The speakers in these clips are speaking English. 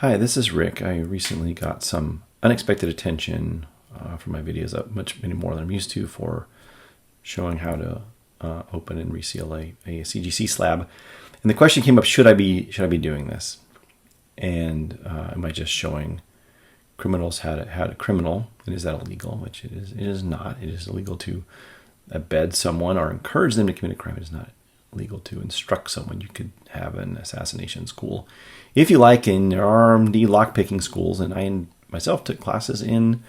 Hi, this is Rick. I recently got some unexpected attention for my videos, many more than I'm used to, for showing how to open and reseal a CGC slab. And the question came up: should I be doing this? And am I just showing criminals how to criminal? And is that illegal? Which it is. It is not. It is illegal to abet someone or encourage them to commit a crime. It is not legal to instruct someone. You could have an assassination school, if you like, in RMD lockpicking schools. And I myself took classes in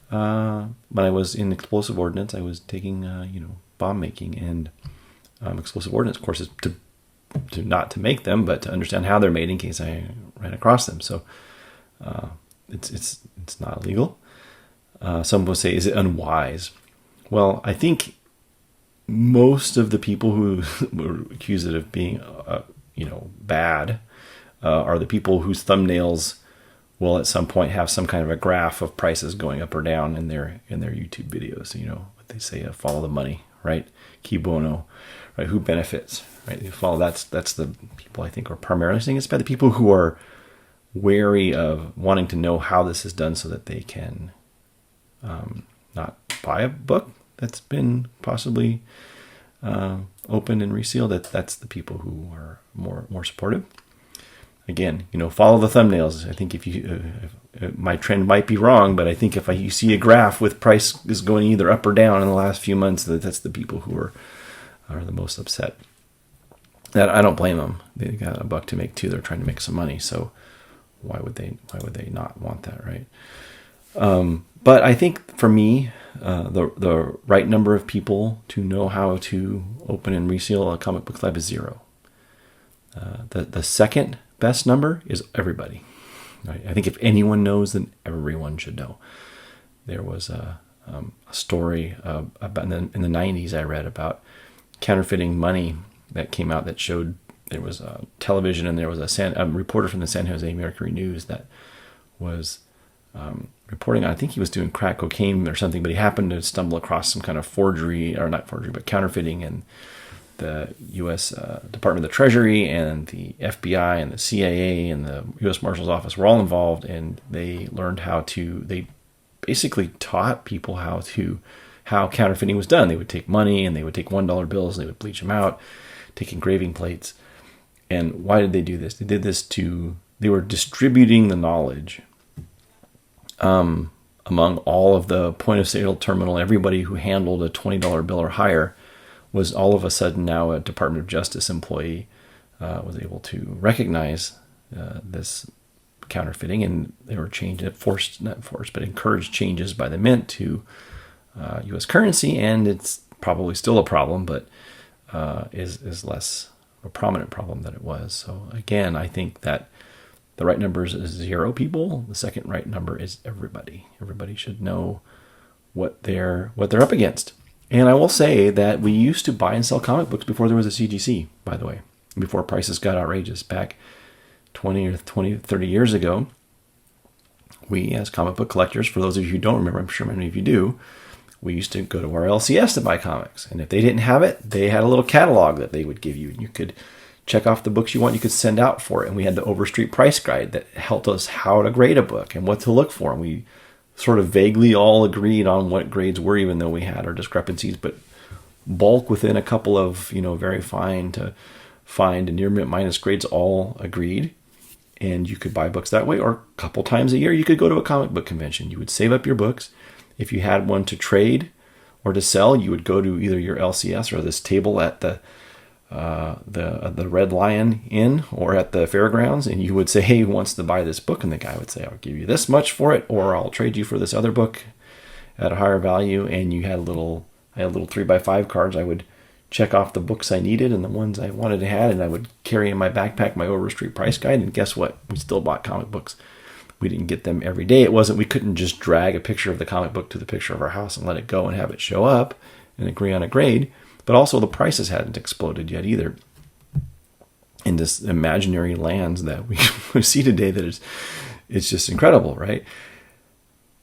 when I was in explosive ordnance. I was taking bomb making and explosive ordnance courses to not to make them, but to understand how they're made in case I ran across them. So it's not illegal. Some will say, is it unwise? Well, I think most of the people who were accused of being, bad, are the people whose thumbnails will at some point have some kind of a graph of prices going up or down in their YouTube videos. What they say, follow the money, right? Qui bono, right? Who benefits, right? You follow. That's the people I think are primarily saying it's by the people who are wary of wanting to know how this is done, so that they can not buy a book that's been possibly opened and resealed. That's the people who are more supportive. Again, follow the thumbnails. I think if my trend might be wrong, but I think if you see a graph with price is going either up or down in the last few months, that's the people who are the most upset. That I don't blame them. They got a buck to make too. They're trying to make some money. So why would they not want that, right? But I think for me, the right number of people to know how to open and reseal a comic book slab is 0. The second best number is everybody. Right? I think if anyone knows, then everyone should know. There was a story about in the 90s I read about counterfeiting money that came out that showed there was a television, and there was a reporter from the San Jose Mercury News that was reporting on, I think he was doing crack cocaine or something, but he happened to stumble across some kind of forgery, or not forgery, but counterfeiting, and the U.S. Department of the Treasury and the FBI and the CIA and the U.S. Marshal's Office were all involved, and they learned they basically taught people how counterfeiting was done. They would take money, and they would take $1 bills, and they would bleach them out, take engraving plates. And why did they do this? They did this they were distributing the knowledge among all of the point of sale terminal. Everybody who handled a $20 bill or higher was all of a sudden now a Department of Justice employee, was able to recognize this counterfeiting, and they were encouraged changes by the Mint to U.S. currency, and it's probably still a problem, but is less a prominent problem than it was. So again, I think that the right number is 0 people. The second right number is everybody. Everybody should know what they're up against. And I will say that we used to buy and sell comic books before there was a CGC, by the way, before prices got outrageous. Back 30 years ago, we as comic book collectors, for those of you who don't remember, I'm sure many of you do, we used to go to our LCS to buy comics. And if they didn't have it, they had a little catalog that they would give you. You could check off the books you want. You could send out for it. And we had the Overstreet price guide that helped us how to grade a book and what to look for. And we sort of vaguely all agreed on what grades were, even though we had our discrepancies, but bulk within a couple of, very fine to find and near minus grades all agreed. And you could buy books that way, or a couple times a year you could go to a comic book convention. You would save up your books. If you had one to trade or to sell, you would go to either your LCS or this table at the Red Lion Inn or at the fairgrounds, and you would say, hey, who wants to buy this book? And the guy would say, I'll give you this much for it, or I'll trade you for this other book at a higher value. And I had little 3x5 cards. I would check off the books I needed and the ones I wanted to have, and I would carry in my backpack my Overstreet price guide. And guess what? We still bought comic books. We didn't get them every day. We couldn't just drag a picture of the comic book to the picture of our house and let it go and have it show up and agree on a grade. But also the prices hadn't exploded yet either in this imaginary lands that we see today. That it's just incredible, right?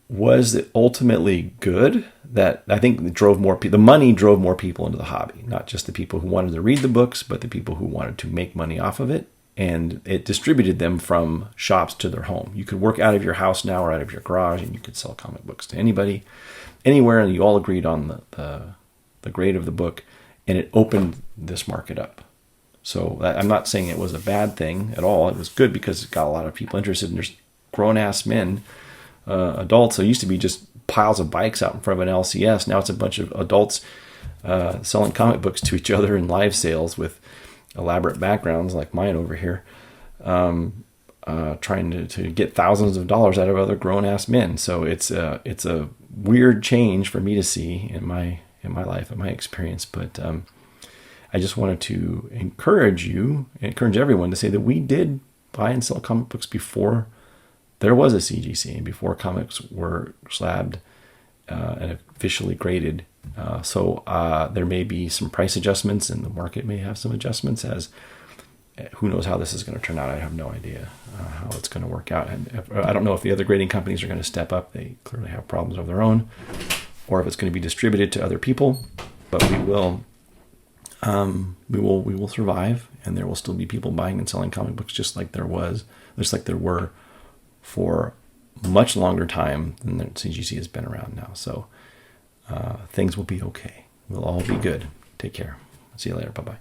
Was it ultimately good? That I think the money drove more people into the hobby, not just the people who wanted to read the books, but the people who wanted to make money off of it. and it distributed them from shops to their home. You could work out of your house now or out of your garage, and you could sell comic books to anybody, anywhere, and you all agreed on the grade of the book, and it opened this market up. So I'm not saying it was a bad thing at all. It was good because it got a lot of people interested, and there's grown-ass men, adults. So it used to be just piles of bikes out in front of an LCS. Now it's a bunch of adults selling comic books to each other in live sales with elaborate backgrounds like mine over here, trying to get thousands of dollars out of other grown-ass men. So it's a weird change for me to see in my life, in my experience. But I just wanted to encourage everyone to say that we did buy and sell comic books before there was a CGC and before comics were slabbed and officially graded. So there may be some price adjustments, and the market may have some adjustments, as who knows how this is going to turn out. I have no idea how it's going to work out. And I don't know if the other grading companies are going to step up. They clearly have problems of their own, or if it's going to be distributed to other people. But we will survive, and there will still be people buying and selling comic books just like there were for much longer time than the CGC has been around now. So things will be okay. We'll all be good. Take care. See you later. Bye-bye.